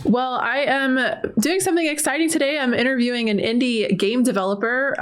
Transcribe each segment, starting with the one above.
Well, I am doing something exciting today. I'm interviewing an indie game developer,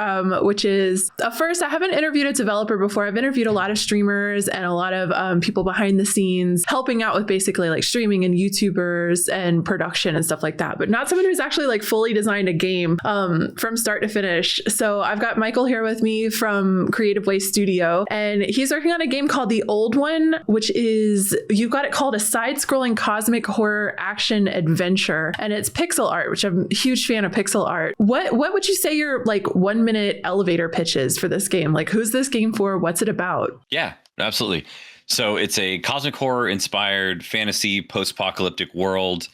which is first. I haven't interviewed a developer before. I've interviewed a lot of streamers and a lot of people behind the scenes helping out with basically like streaming and YouTubers and production and stuff like that, but not someone who's actually like fully designed a game from start to finish. So I've got Michael here with me from Creative Waste Studio, and he's working on a game called The Old One, which is, you've got it called a side-scrolling cosmic horror action adventure. And it's pixel art, which I'm a huge fan of pixel art. What would you say your like 1 minute elevator pitch is for this game? Like, who's this game for? What's it about? Yeah, absolutely. So it's a cosmic horror inspired fantasy post-apocalyptic world.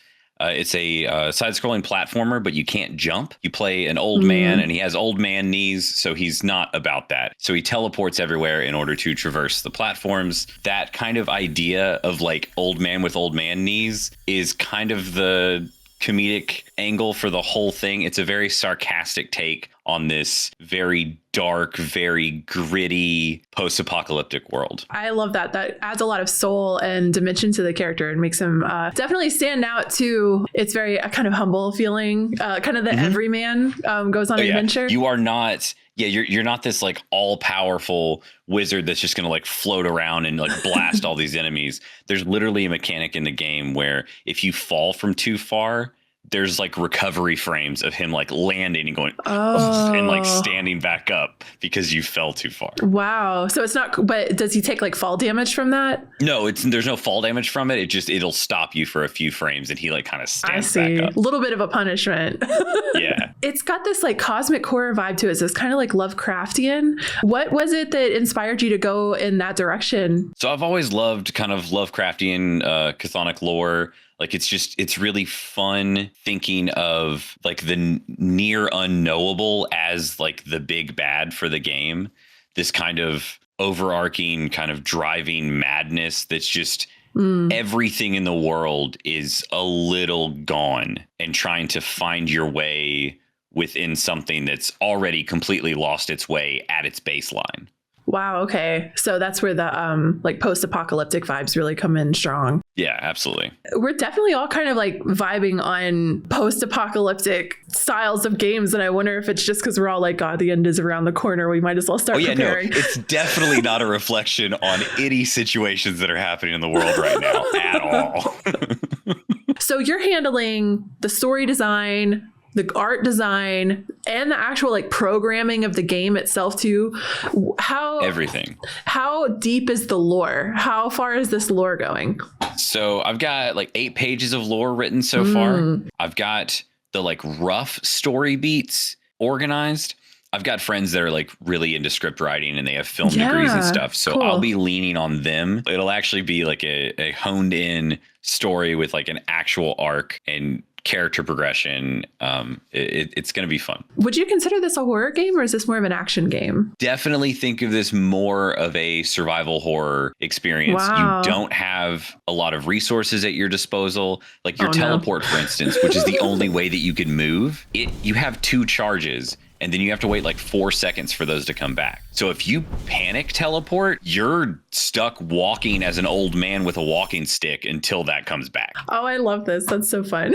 It's a side-scrolling platformer, but you can't jump. You play an old man, and he has old man knees, so he's not about that. So he teleports everywhere in order to traverse the platforms. That kind of idea of like old man with old man knees is kind of the comedic angle for the whole thing. It's a very sarcastic take on this very dark, very gritty post-apocalyptic world. I love that. That adds a lot of soul and dimension to the character and makes him definitely stand out too. It's very kind of humble feeling, kind of the everyman goes on an adventure. You are not... Yeah, you're not this like all powerful wizard that's just going to like float around and like blast all these enemies. There's literally a mechanic in the game where if you fall from too far, there's like recovery frames of him like landing and going and like standing back up because you fell too far. Wow. So it's not, but does he take like fall damage from that? No, there's no fall damage from it. It'll stop you for a few frames and he like kind of stands back up. A little bit of a punishment. Yeah. It's got this like cosmic horror vibe to it. So it's kind of like Lovecraftian. What was it that inspired you to go in that direction? So I've always loved kind of Lovecraftian chthonic lore. Like it's really fun thinking of like the near unknowable as like the big bad for the game. This kind of overarching kind of driving madness that's just everything in the world is a little gone and trying to find your way within something that's already completely lost its way at its baseline. Wow. Okay. So that's where the like post-apocalyptic vibes really come in strong. Yeah, absolutely. We're definitely all kind of like vibing on post-apocalyptic styles of games. And I wonder if it's just because we're all like, God, the end is around the corner. We might as well start preparing. No, it's definitely not a reflection on any situations that are happening in the world right now at all. So you're handling the story design, the art design, and the actual like programming of the game itself too. Everything. How deep is the lore? How far is this lore going? So I've got like 8 pages of lore written so far. I've got the like rough story beats organized. I've got friends that are like really into script writing and they have film degrees and stuff. So cool. I'll be leaning on them. It'll actually be like a honed in story with like an actual arc and character progression. It's going to be fun. Would you consider this a horror game or is this more of an action game? Definitely think of this more of a survival horror experience. Wow. You don't have a lot of resources at your disposal. Like your teleport, for instance, which is the only way that you can move. You have 2 charges. And then you have to wait like 4 seconds for those to come back. So if you panic teleport, you're stuck walking as an old man with a walking stick until that comes back. Oh, I love this. That's so fun.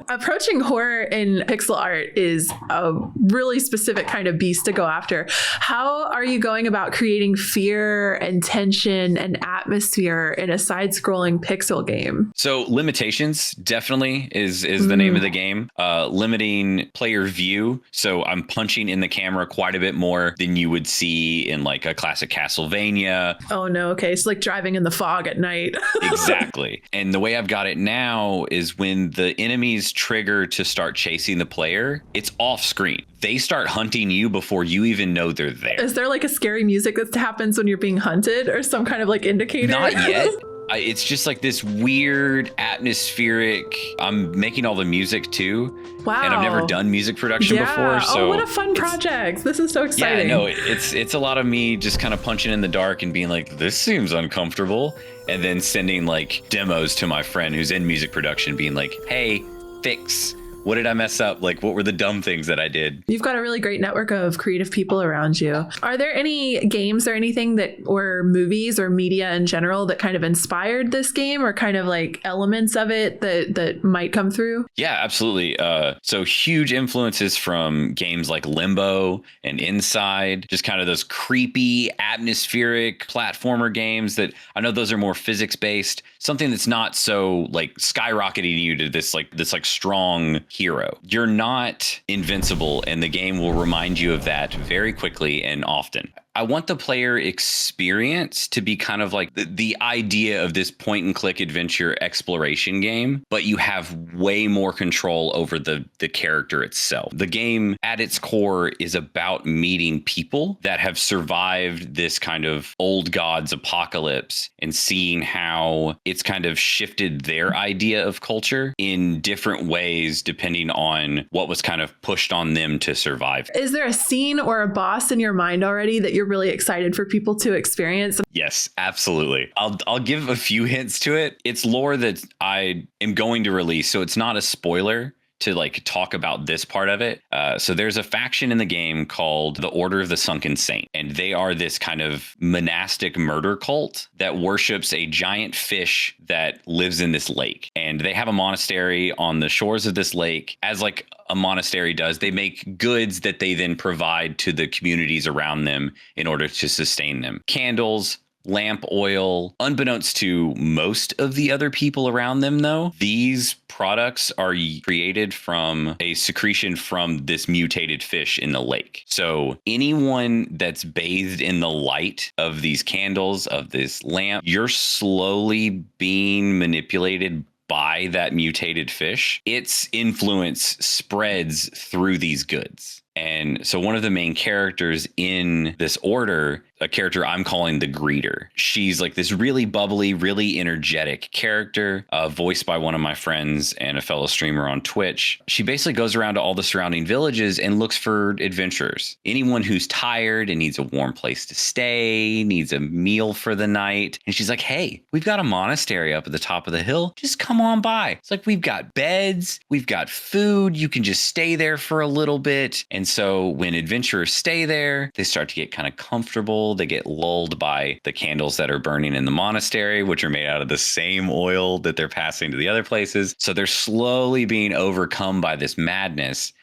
Approaching horror in pixel art is a really specific kind of beast to go after. How are you going about creating fear and tension and atmosphere in a side-scrolling pixel game? So limitations definitely is the name of the game. Limiting player view. So I'm punching in the camera quite a bit more than you would see in like a classic Castlevania. Oh no. Okay. It's like driving in the fog at night. Exactly. And the way I've got it now is when the enemies trigger to start chasing the player, it's off screen. They start hunting you before you even know they're there. Is there like a scary music that happens when you're being hunted or some kind of like indicator? Not yet. It's just like this weird atmospheric. I'm making all the music too. Wow. And I've never done music production before. So what a fun project. This is so exciting. Yeah, no, it's a lot of me just kind of punching in the dark and being like, this seems uncomfortable. And then sending like demos to my friend who's in music production being like, hey, fix What did I mess up? Like, what were the dumb things that I did? You've got a really great network of creative people around you. Are there any games or anything that, or movies or media in general that kind of inspired this game, or kind of like elements of it that might come through? Yeah, absolutely. So huge influences from games like Limbo and Inside, just kind of those creepy, atmospheric platformer games that I know those are more physics based, something that's not so like skyrocketing you to this strong hero. You're not invincible, and the game will remind you of that very quickly and often. I want the player experience to be kind of like the idea of this point and click adventure exploration game, but you have way more control over the character itself. The game at its core is about meeting people that have survived this kind of old gods apocalypse and seeing how it's kind of shifted their idea of culture in different ways depending on what was kind of pushed on them to survive. Is there a scene or a boss in your mind already that you're really excited for people to experience? Yes, absolutely. I'll give a few hints to it. It's lore that I am going to release, so it's not a spoiler to like talk about this part of it. So there's a faction in the game called the Order of the Sunken Saint, and they are this kind of monastic murder cult that worships a giant fish that lives in this lake. And they have a monastery on the shores of this lake. As like a monastery does, they make goods that they then provide to the communities around them in order to sustain them. Candles, lamp oil. Unbeknownst to most of the other people around them, though, these products are created from a secretion from this mutated fish in the lake. So anyone that's bathed in the light of these candles, of this lamp, you're slowly being manipulated by that mutated fish. Its influence spreads through these goods. And so one of the main characters in this order, a character I'm calling the Greeter, she's like this really bubbly, really energetic character, voiced by one of my friends and a fellow streamer on Twitch. She basically goes around to all the surrounding villages and looks for adventurers. Anyone who's tired and needs a warm place to stay, needs a meal for the night. And she's like, hey, we've got a monastery up at the top of the hill. Just come on by. It's like, we've got beds, we've got food. You can just stay there for a little bit. And so when adventurers stay there, they start to get kind of comfortable. They get lulled by the candles that are burning in the monastery, which are made out of the same oil that they're passing to the other places. So they're slowly being overcome by this madness.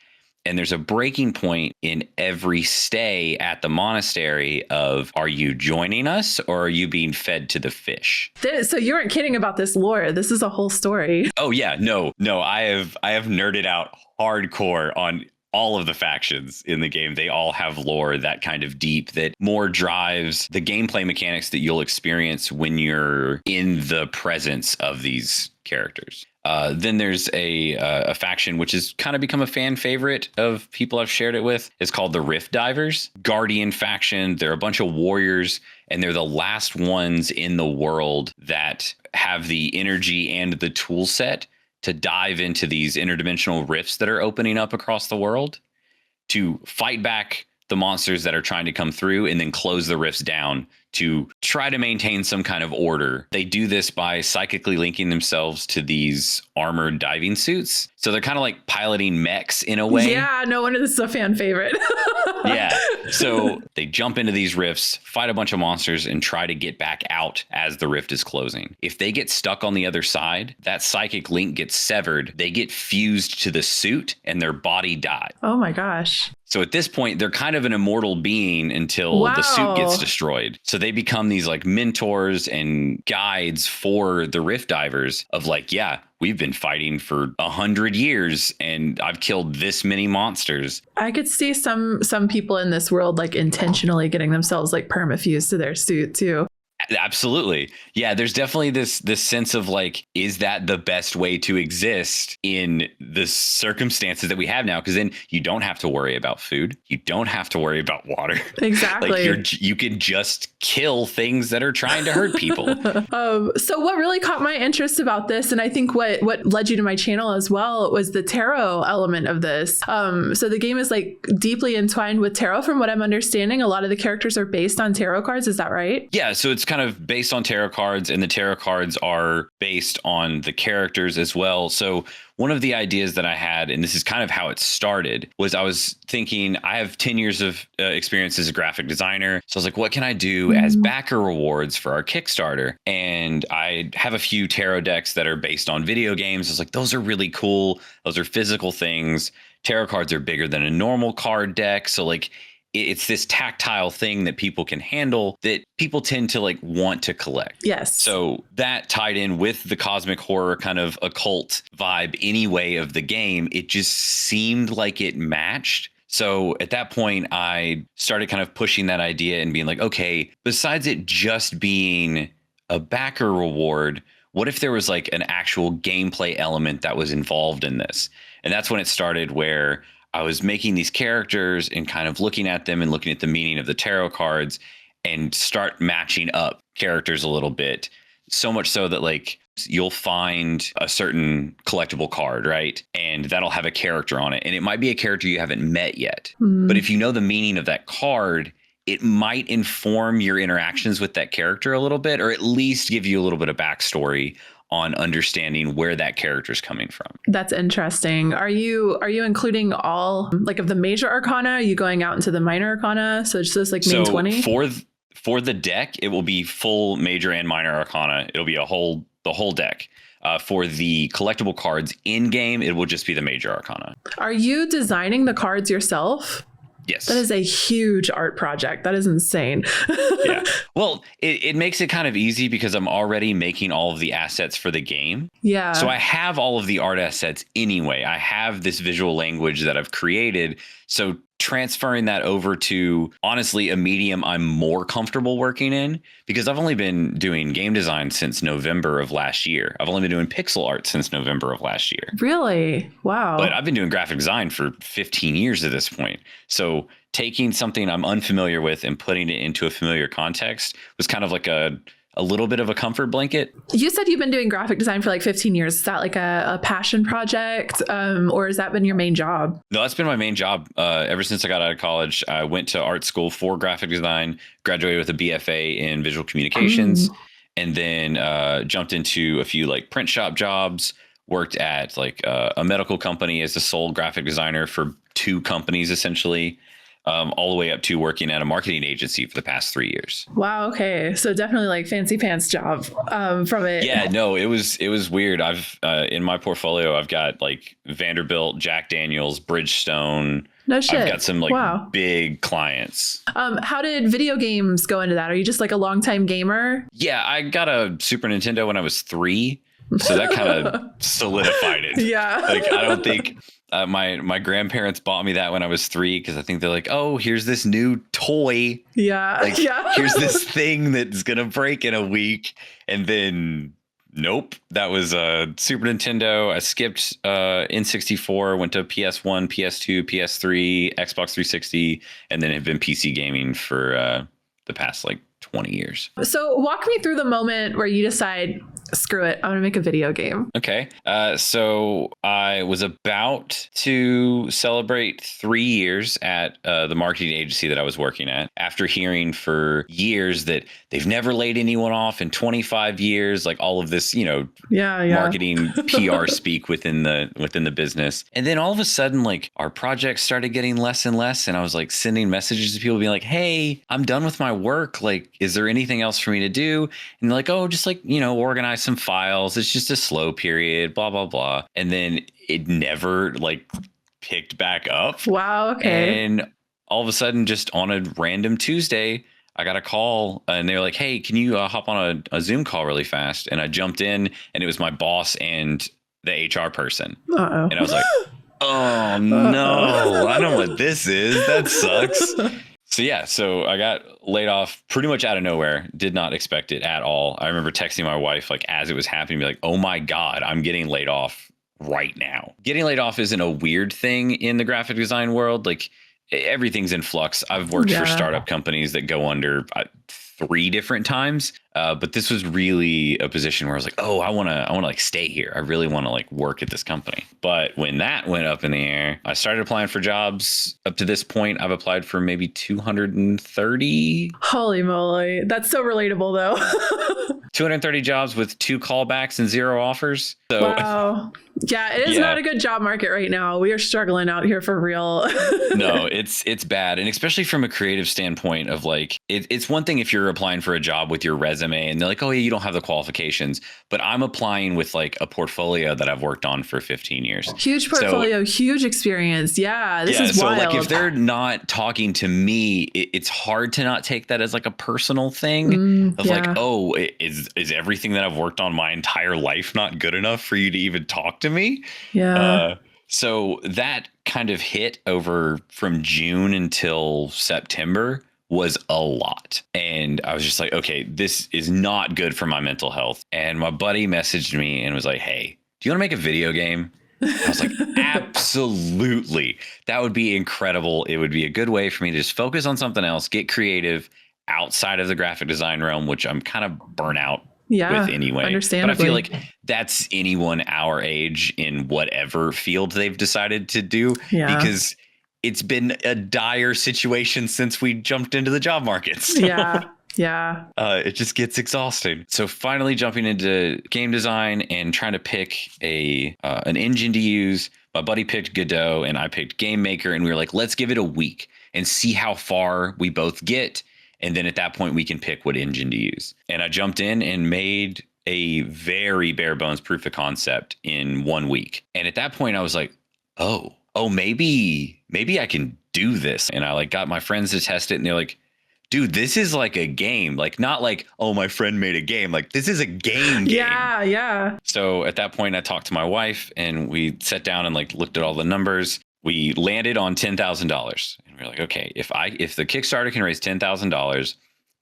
And there's a breaking point in every stay at the monastery of, are you joining us or are you being fed to the fish? So you weren't kidding about this lore. This is a whole story. Oh yeah, no, I have nerded out hardcore on all of the factions in the game. They all have lore that kind of deep that more drives the gameplay mechanics that you'll experience when you're in the presence of these characters. Then there's a faction which has kind of become a fan favorite of people I've shared it with. It's called the Rift Divers. Guardian faction. They're a bunch of warriors, and they're the last ones in the world that have the energy and the tool set to dive into these interdimensional rifts that are opening up across the world to fight back the monsters that are trying to come through and then close the rifts down to try to maintain some kind of order. They do this by psychically linking themselves to these armored diving suits. So they're kind of like piloting mechs in a way. Yeah, no wonder this is a fan favorite. Yeah. So they jump into these rifts, fight a bunch of monsters, and try to get back out as the rift is closing. If they get stuck on the other side, that psychic link gets severed. They get fused to the suit and their body dies. Oh my gosh. So at this point, they're kind of an immortal being until the suit gets destroyed. So they become these like mentors and guides for the rift divers of like, yeah, we've been fighting for 100 years and I've killed this many monsters. I could see some people in this world like intentionally getting themselves like permafused to their suit too. Absolutely. Yeah, there's definitely this sense of like, is that the best way to exist in the circumstances that we have now? Because then you don't have to worry about food. You don't have to worry about water. Exactly. Like you can just kill things that are trying to hurt people. So what really caught my interest about this, and I think what led you to my channel as well, was the tarot element of this. So the game is like deeply entwined with tarot from what I'm understanding. A lot of the characters are based on tarot cards. Is that right? Yeah. So it's kind kind of based on tarot cards, and the tarot cards are based on the characters as well. So one of the ideas that I had, and this is kind of how it started, was I was thinking, I have 10 years of experience as a graphic designer. So I was like, what can I do as backer rewards for our Kickstarter? And I have a few tarot decks that are based on video games. I was like, those are really cool. Those are physical things. Tarot cards are bigger than a normal card deck. So like, it's this tactile thing that people can handle that people tend to like want to collect. Yes. So that tied in with the cosmic horror kind of occult vibe anyway of the game. It just seemed like it matched. So at that point, I started kind of pushing that idea and being like, okay, besides it just being a backer reward, what if there was like an actual gameplay element that was involved in this? And that's when it started, where I was making these characters and kind of looking at them and looking at the meaning of the tarot cards and start matching up characters a little bit. So much so that like you'll find a certain collectible card, right? And that'll have a character on it. And it might be a character you haven't met yet. But if you know the meaning of that card, it might inform your interactions with that character a little bit, or at least give you a little bit of backstory on understanding where that character is coming from. That's interesting. Are you including all like of the major arcana? Are you going out into the minor arcana? So it's just like main 20? For the deck, it will be full major and minor arcana. It'll be the whole deck. For the collectible cards in game, it will just be the major arcana. Are you designing the cards yourself? Yes. That is a huge art project. That is insane. Yeah. Well, it makes it kind of easy because I'm already making all of the assets for the game. Yeah. So I have all of the art assets anyway. I have this visual language that I've created. So transferring that over to, honestly, a medium I'm more comfortable working in, because I've only been doing game design since November of last year. I've only been doing pixel art since November of last year. Really? Wow. But I've been doing graphic design for 15 years at this point. So taking something I'm unfamiliar with and putting it into a familiar context was kind of like a little bit of a comfort blanket. You said you've been doing graphic design for like 15 years. Is that like a passion project, or has that been your main job? No, that's been my main job. Ever since I got out of college, I went to art school for graphic design, graduated with a BFA in visual communications, and then jumped into a few like print shop jobs, worked at like a medical company as a sole graphic designer for 2 companies, essentially. All the way up to working at a marketing agency for the past 3 years. Wow. Okay. So definitely like fancy pants job from it. Yeah, no, it was weird. I've in my portfolio, I've got like Vanderbilt, Jack Daniels, Bridgestone. No shit. I've got some like big clients. How did video games go into that? Are you just like a longtime gamer? Yeah, I got a Super Nintendo when I was 3. So that kind of solidified it. Yeah. Like, I don't think my grandparents bought me that when I was 3, because I think they're like, oh, here's this new toy. Yeah. Like, yeah. here's this thing that's going to break in a week. And then, nope, that was Super Nintendo. I skipped N64, went to PS1, PS2, PS3, Xbox 360, and then have been PC gaming for the past like 20 years. So walk me through the moment where you decide, screw it, I'm going to make a video game. Okay. So I was about to celebrate 3 years at the marketing agency that I was working at, after hearing for years that they've never laid anyone off in 25 years, like all of this, marketing PR speak within the business. And then all of a sudden, like, our projects started getting less and less. And I was like sending messages to people being like, hey, I'm done with my work. Like, is there anything else for me to do? And they're like, oh, just like, organize some files. It's just a slow period, blah, blah, blah. And then it never like picked back up. Wow. Okay. And all of a sudden, just on a random Tuesday, I got a call and they were like, hey, can you hop on a Zoom call really fast? And I jumped in and it was my boss and the HR person. Uh-oh. And I was like, oh no, I know what this is. That sucks. So I got laid off pretty much out of nowhere. Did not expect it at all. I remember texting my wife like as it was happening, be like, oh my God, I'm getting laid off right now. Getting laid off isn't a weird thing in the graphic design world. Like, everything's in flux. I've worked for startup companies that go under 3 different times. But this was really a position where I was like, oh, I want to like stay here. I really want to like work at this company. But when that went up in the air, I started applying for jobs. Up to this point, I've applied for maybe 230. Holy moly. That's so relatable though. 230 jobs with 2 callbacks and 0 offers. So wow. Yeah, it is not a good job market right now. We are struggling out here for real. No, it's bad. And especially from a creative standpoint of like, it's one thing if you're applying for a job with your resume and they're like, oh yeah, you don't have the qualifications, but I'm applying with like a portfolio that I've worked on for 15 years. Huge portfolio, huge experience. Yeah, this is wild. So like if they're not talking to me, it's hard to not take that as like a personal thing of like, oh, is everything that I've worked on my entire life not good enough for you to even talk to me? Yeah. So that kind of hit over from June until September was a lot. And I was just like, okay, this is not good for my mental health. And my buddy messaged me and was like, hey, do you want to make a video game? I was like, absolutely. That would be incredible. It would be a good way for me to just focus on something else, get creative outside of the graphic design realm, which I'm kind of burnt out with anyway. Understandably. But I feel like that's anyone our age in whatever field they've decided to do, because it's been a dire situation since we jumped into the job market. So, it just gets exhausting. So finally jumping into game design and trying to pick an engine to use. My buddy picked Godot and I picked Game Maker, and we were like, let's give it a week and see how far we both get. And then at that point, we can pick what engine to use. And I jumped in and made a very bare bones proof of concept in 1 week. And at that point, I was like, oh, maybe I can do this. And I like got my friends to test it. And they're like, dude, this is like a game. Like, not like, oh, my friend made a game. Like, this is a game. Yeah. So at that point, I talked to my wife and we sat down and like looked at all the numbers. We landed on $10,000. And we were like, okay, if the Kickstarter can raise $10,000,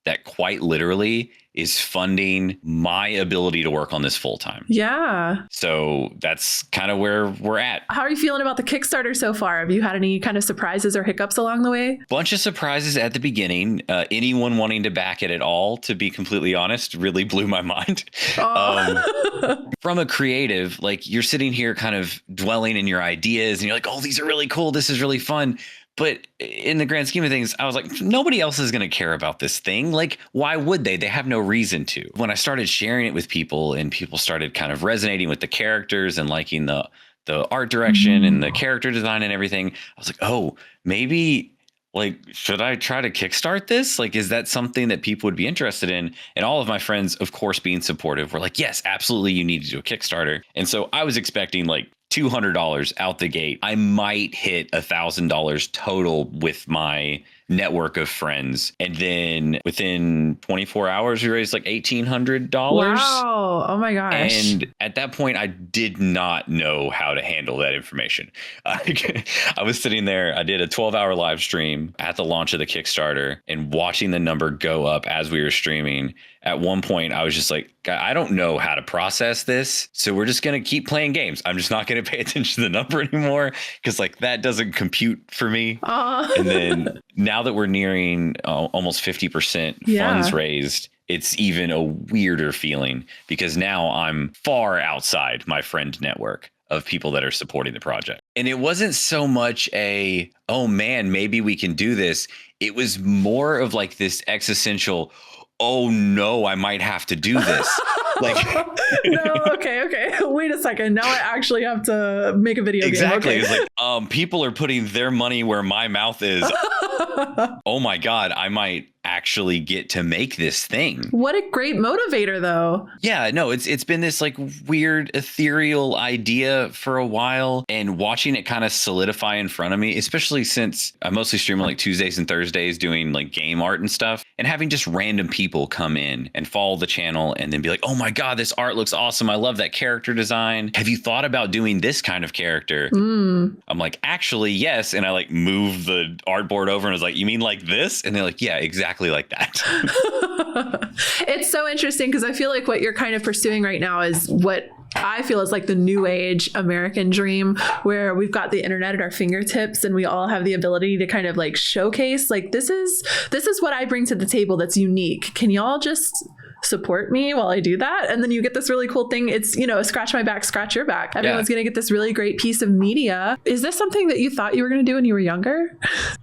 that quite literally is funding my ability to work on this full time. Yeah. So that's kind of where we're at. How are you feeling about the Kickstarter so far? Have you had any kind of surprises or hiccups along the way? Bunch of surprises at the beginning. Anyone wanting to back it at all, to be completely honest, really blew my mind. From a creative, like you're sitting here kind of dwelling in your ideas and you're like, oh, these are really cool. This is really fun. But in the grand scheme of things, I was like, nobody else is going to care about this thing. Like, why would they? They have no reason to. When I started sharing it with people and people started kind of resonating with the characters and liking the art direction and the character design and everything, I was like, oh, maybe like, should I try to kickstart this? Like, is that something that people would be interested in? And all of my friends, of course, being supportive, were like, yes, absolutely. You need to do a Kickstarter. And so I was expecting like $200 out the gate. I might hit $1,000 total with my network of friends. And then within 24 hours, we raised like $1,800. Wow. Oh my gosh. And at that point, I did not know how to handle that information. I was sitting there. I did a 12-hour live stream at the launch of the Kickstarter and watching the number go up as we were streaming. At one point, I was just like, I don't know how to process this. So we're just going to keep playing games. I'm just not going to pay attention to the number anymore because like that doesn't compute for me. And then now that we're nearing almost 50% funds raised, it's even a weirder feeling because now I'm far outside my friend network of people that are supporting the project. And it wasn't so much oh man, maybe we can do this. It was more of like this existential, oh no, I might have to do this. Like, no, okay. Wait a second. Now I actually have to make a video game. Exactly. Okay. It's like, people are putting their money where my mouth is. Oh my God, I might actually get to make this thing. What a great motivator though. Yeah, no, it's been this like weird ethereal idea for a while, and watching it kind of solidify in front of me, especially since I mostly stream on like Tuesdays and Thursdays doing like game art and stuff, and having just random people come in and follow the channel and then be like, oh my God, this art looks awesome. I love that character design. Have you thought about doing this kind of character? I'm like, actually, yes. And I like move the artboard over and I was like, you mean like this? And they're like, yeah, exactly like that. It's so interesting because I feel like what you're kind of pursuing right now is what I feel is like the new age American dream, where we've got the internet at our fingertips and we all have the ability to kind of like showcase like this is what I bring to the table that's unique. Can y'all just support me while I do that? And then you get this really cool thing. It's, scratch my back, scratch your back. Everyone's going to get this really great piece of media. Is this something that you thought you were going to do when you were younger?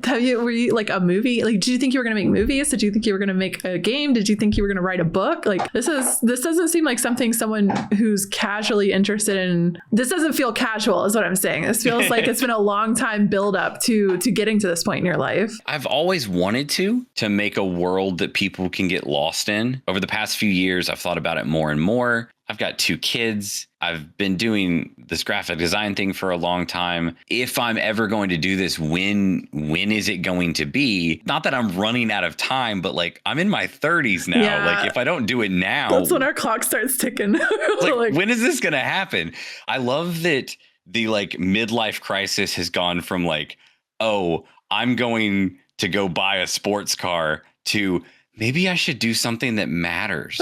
Were you like a movie? Like, did you think you were going to make movies? Did you think you were going to make a game? Did you think you were going to write a book? Like, this doesn't seem like something someone who's casually interested in. This doesn't feel casual is what I'm saying. This feels like it's been a long time build up to getting to this point in your life. I've always wanted to make a world that people can get lost in. Over the past few years, I've thought about it more and more. I've got 2 kids. I've been doing this graphic design thing for a long time. If I'm ever going to do this, when is it going to be? Not that I'm running out of time, but like I'm in my 30s now. Yeah. Like if I don't do it now, that's when our clock starts ticking. like when is this going to happen? I love that the like midlife crisis has gone from like, oh, I'm going to go buy a sports car to maybe I should do something that matters.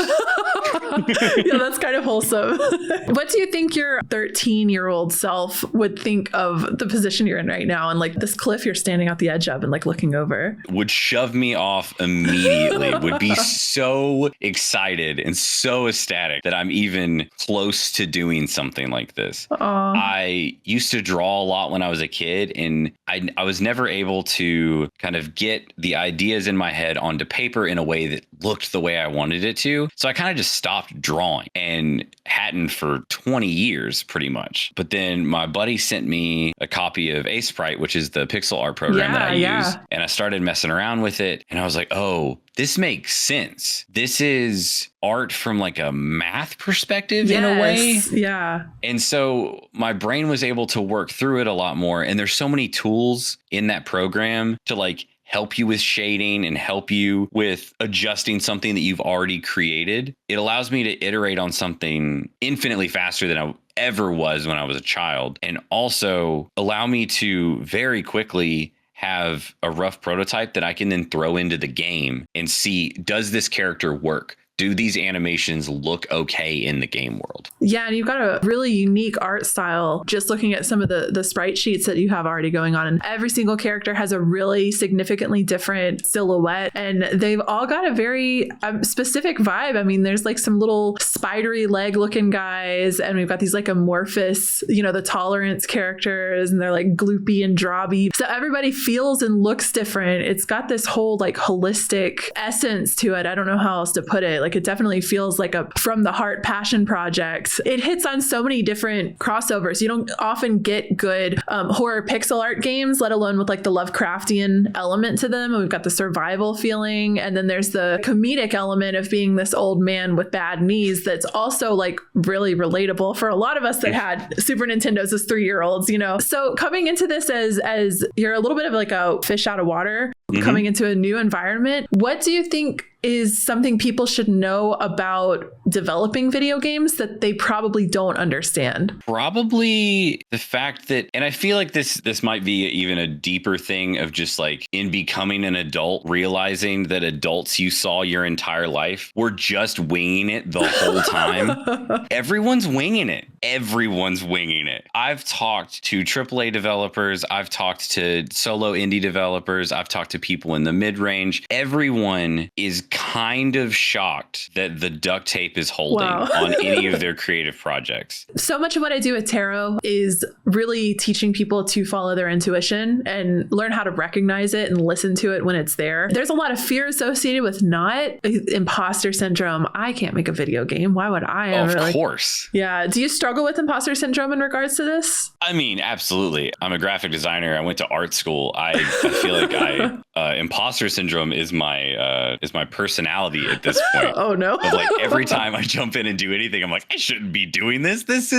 Yeah, that's kind of wholesome. What do you think your 13-year-old self would think of the position you're in right now and like this cliff you're standing at the edge of and like looking over? Would shove me off immediately. Would be so excited and so ecstatic that I'm even close to doing something like this. Aww. I used to draw a lot when I was a kid, and I was never able to kind of get the ideas in my head onto paper in a way that looked the way I wanted it to. So I kind of just stopped drawing and hadn't for 20 years pretty much. But then my buddy sent me a copy of Sprite, which is the pixel art program that I use. And I started messing around with it. And I was like, oh, this makes sense. This is art from like a math perspective in a way. Yeah. And so my brain was able to work through it a lot more. And there's so many tools in that program to like help you with shading and help you with adjusting something that you've already created. It allows me to iterate on something infinitely faster than I ever was when I was a child, and also allow me to very quickly have a rough prototype that I can then throw into the game and see, does this character work? Do these animations look okay in the game world? Yeah, and you've got a really unique art style. Just looking at some of the sprite sheets that you have already going on, and every single character has a really significantly different silhouette, and they've all got a very specific vibe. I mean, there's like some little spidery leg looking guys, and we've got these like amorphous, the tolerance characters, and they're like gloopy and drawby. So everybody feels and looks different. It's got this whole like holistic essence to it. I don't know how else to put it. Like it definitely feels like a from the heart passion project. It hits on so many different crossovers. You don't often get good horror pixel art games, let alone with like the Lovecraftian element to them. And we've got the survival feeling. And then there's the comedic element of being this old man with bad knees that's also like really relatable for a lot of us that had Super Nintendos as 3-year-olds, So coming into this as you're a little bit of like a fish out of water, coming into a new environment, what do you think is something people should know about developing video games that they probably don't understand? Probably the fact that, and I feel like this might be even a deeper thing of just like in becoming an adult, realizing that adults you saw your entire life were just winging it the whole time. Everyone's winging it. Everyone's winging it. I've talked to AAA developers. I've talked to solo indie developers. I've talked to people in the mid-range. Everyone is kind of shocked that the duct tape is holding on any of their creative projects. So much of what I do with tarot is really teaching people to follow their intuition and learn how to recognize it and listen to it when it's there. There's a lot of fear associated with not imposter syndrome. I can't make a video game. Why would I? Of course. Yeah. Do you struggle with imposter syndrome in regards to this? I mean, absolutely. I'm a graphic designer. I went to art school. I feel like imposter syndrome is my personality at this point. Oh no. But like every time I jump in and do anything, I'm like, I shouldn't be doing this. This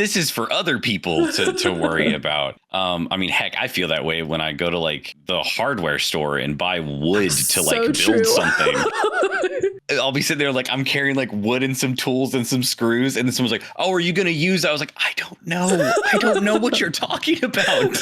this is for other people to worry about. I mean, heck, I feel that way when I go to like the hardware store and buy wood to like build something. I'll be sitting there like I'm carrying like wood and some tools and some screws, and then someone's like, "Oh, are you going to use that?" I was like, "I don't know. I don't know what you're talking about."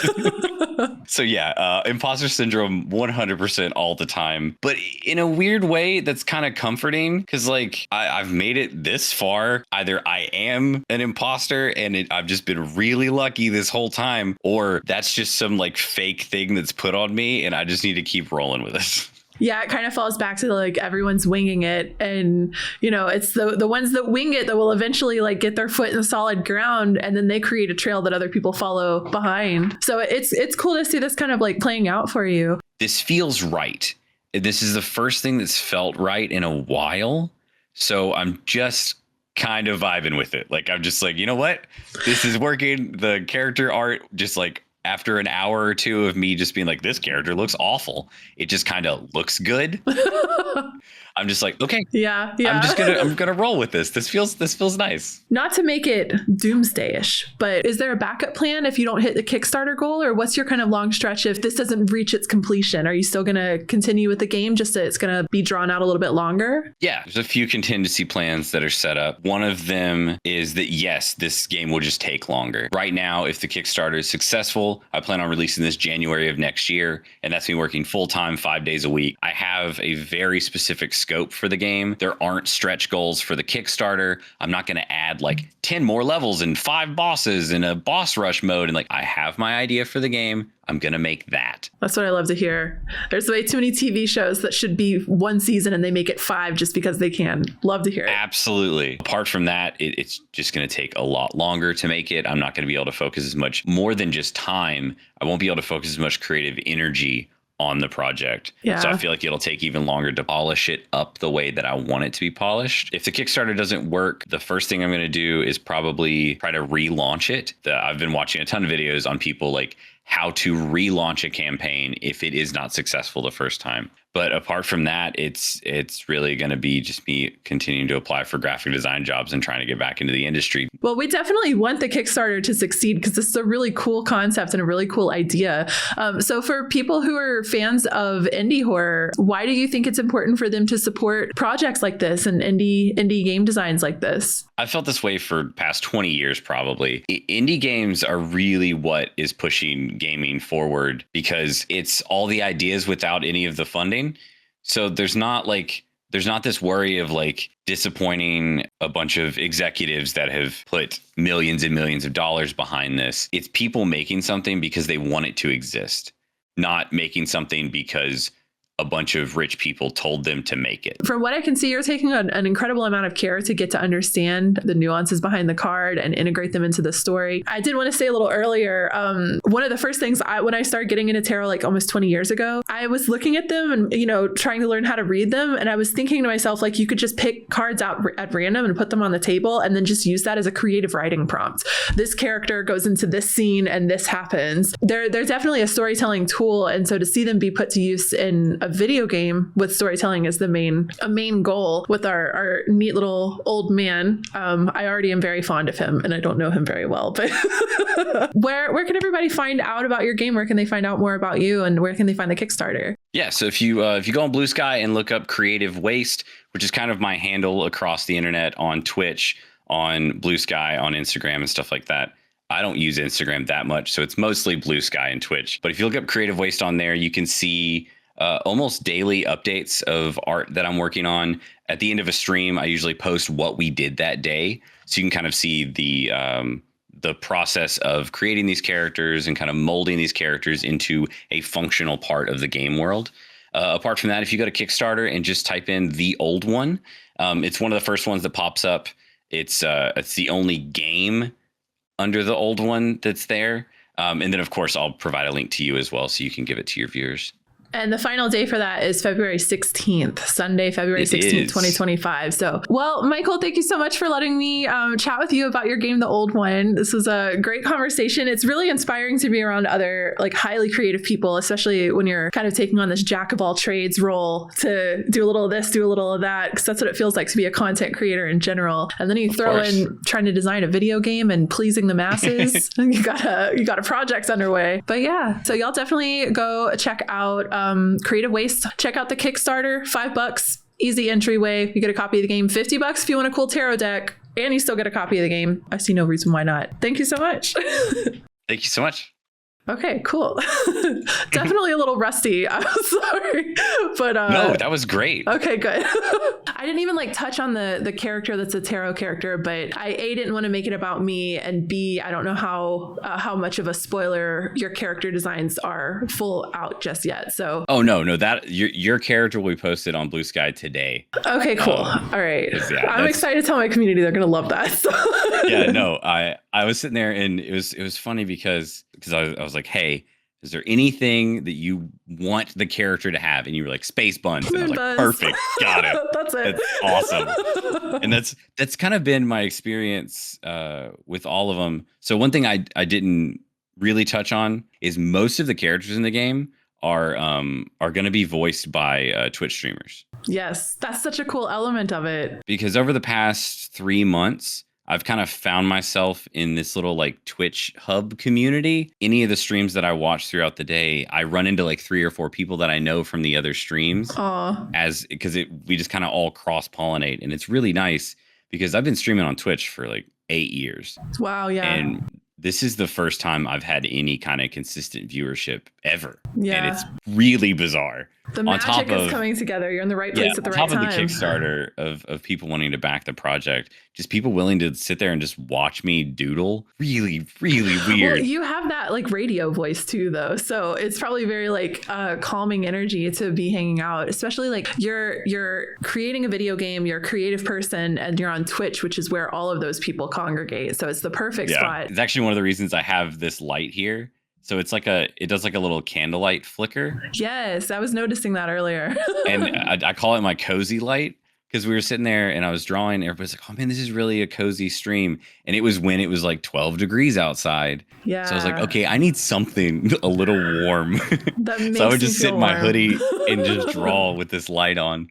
So yeah, imposter syndrome 100% all the time, but in a weird way that's kind of comforting because like I've made it this far. Either I am an imposter and I've just been really lucky this whole time, or that's just some like fake thing that's put on me and I just need to keep rolling with it. Yeah, it kind of falls back to like everyone's winging it. And, you know, it's the ones that wing it that will eventually like get their foot in the solid ground, and then they create a trail that other people follow behind. So it's cool to see this kind of like playing out for you. This feels right. This is the first thing that's felt right in a while. So I'm just kind of vibing with it. Like, I'm just like, you know what? This is working. The character art just like, after an hour or two of me just being like, this character looks awful, it just kind of looks good. I'm just like, okay, yeah. I'm gonna roll with this. This feels nice. Not to make it doomsday-ish, but is there a backup plan if you don't hit the Kickstarter goal, or what's your kind of long stretch if this doesn't reach its completion? Are you still gonna continue with the game, just that it's gonna be drawn out a little bit longer? Yeah, there's a few contingency plans that are set up. One of them is that yes, this game will just take longer. Right now, if the Kickstarter is successful, I plan on releasing this January of next year, and that's me working full-time 5 days a week. I have a very specific scope for the game. There aren't stretch goals for the Kickstarter. I'm not going to add like 10 more levels and 5 bosses in a boss rush mode. And like, I have my idea for the game. I'm going to make that. That's what I love to hear. There's way too many TV shows that should be 1 season and they make it 5 just because they can. Love to hear it. Absolutely. Apart from that, it's just going to take a lot longer to make it. I'm not going to be able to focus as much, more than just time. I won't be able to focus as much creative energy on the project. Yeah. So I feel like it'll take even longer to polish it up the way that I want it to be polished. If the Kickstarter doesn't work, the first thing I'm going to do is probably try to relaunch it. I've been watching a ton of videos on people like how to relaunch a campaign if it is not successful the first time. But apart from that, it's really going to be just me continuing to apply for graphic design jobs and trying to get back into the industry. Well, we definitely want the Kickstarter to succeed because this is a really cool concept and a really cool idea. So for people who are fans of indie horror, why do you think it's important for them to support projects like this and indie game designs like this? I've felt this way for past 20 years, probably. Indie games are really what is pushing gaming forward because it's all the ideas without any of the funding. So there's not this worry of like disappointing a bunch of executives that have put millions and millions of dollars behind this. It's people making something because they want it to exist, not making something because a bunch of rich people told them to make it. From what I can see, you're taking an incredible amount of care to get to understand the nuances behind the card and integrate them into the story. I did want to say a little earlier, one of the first things when I started getting into tarot like almost 20 years ago, I was looking at them and, you know, trying to learn how to read them. And I was thinking to myself, like, you could just pick cards out at random and put them on the table and then just use that as a creative writing prompt. This character goes into this scene and this happens. They're definitely a storytelling tool. And so to see them be put to use in a video game with storytelling is a main goal with our neat little old man. I already am very fond of him and I don't know him very well, but where can everybody find out about your game? Where can they find out more about you and where can they find the Kickstarter? Yeah, so if you go on Blue Sky and look up Creative Waste, which is kind of my handle across the internet on Twitch, on Blue Sky, on Instagram and stuff like that. I don't use Instagram that much, so it's mostly Blue Sky and Twitch. But if you look up Creative Waste on there, you can see almost daily updates of art that I'm working on. At the end of a stream, I usually post what we did that day. So you can kind of see the process of creating these characters and kind of molding these characters into a functional part of the game world. Apart from that, if you go to Kickstarter and just type in The Old One, it's one of the first ones that pops up. It's the only game under The Old One that's there. And then, of course, I'll provide a link to you as well so you can give it to your viewers. And the final day for that is February 16th, Sunday, February 16th, 2025. So, well, Michael, thank you so much for letting me chat with you about your game, The Old One. This was a great conversation. It's really inspiring to be around other like highly creative people, especially when you're kind of taking on this jack of all trades role to do a little of this, do a little of that, because that's what it feels like to be a content creator in general. And then you throw in trying to design a video game and pleasing the masses. you got a project underway. But yeah, so y'all definitely go check out Creative Waste. Check out the Kickstarter, $5, easy entryway. You get a copy of the game. $50 if you want a cool tarot deck, and you still get a copy of the game. I see no reason why not. Thank you so much. Thank you so much. Okay, cool. Definitely a little rusty. I'm sorry. But no, that was great. Okay, good. I didn't even like touch on the character that's a tarot character, but I didn't want to make it about me, and B, I don't know how much of a spoiler your character designs are full out just yet. So no, that your character will be posted on Blue Sky today. Okay, cool. All right. Yeah, I'm excited to tell my community they're gonna love that. So. Yeah, no, I was sitting there and it was funny because I was like, hey, is there anything that you want the character to have? And you were like, space buns. And I was like, perfect, got it. That's it. That's awesome. And that's kind of been my experience with all of them. So one thing I didn't really touch on is most of the characters in the game are going to be voiced by Twitch streamers. Yes, that's such a cool element of it. Because over the past 3 months, I've kind of found myself in this little like Twitch hub community. Any of the streams that I watch throughout the day, I run into like 3 or 4 people that I know from the other streams. Because we just kind of all cross pollinate, and it's really nice because I've been streaming on Twitch for like 8 years. Wow, yeah. And this is the first time I've had any kind of consistent viewership ever. Yeah. And it's really bizarre. The magic is coming together. You're in the right place at the right time. On top of the Kickstarter of people wanting to back the project, just people willing to sit there and just watch me doodle. Really, really weird. Well, you have that like radio voice too, though. So it's probably very like calming energy to be hanging out, especially like you're creating a video game, you're a creative person, and you're on Twitch, which is where all of those people congregate. So it's the perfect spot. It's actually one of the reasons I have this light here. So it's it does like a little candlelight flicker. Yes, I was noticing that earlier. And I call it my cozy light because we were sitting there and I was drawing. Everybody's like, oh man, this is really a cozy stream. And it was when it was like 12 degrees outside. Yeah. So I was like, okay, I need something a little warm. That makes so I would just sit in my warm. hoodie and just draw with this light on.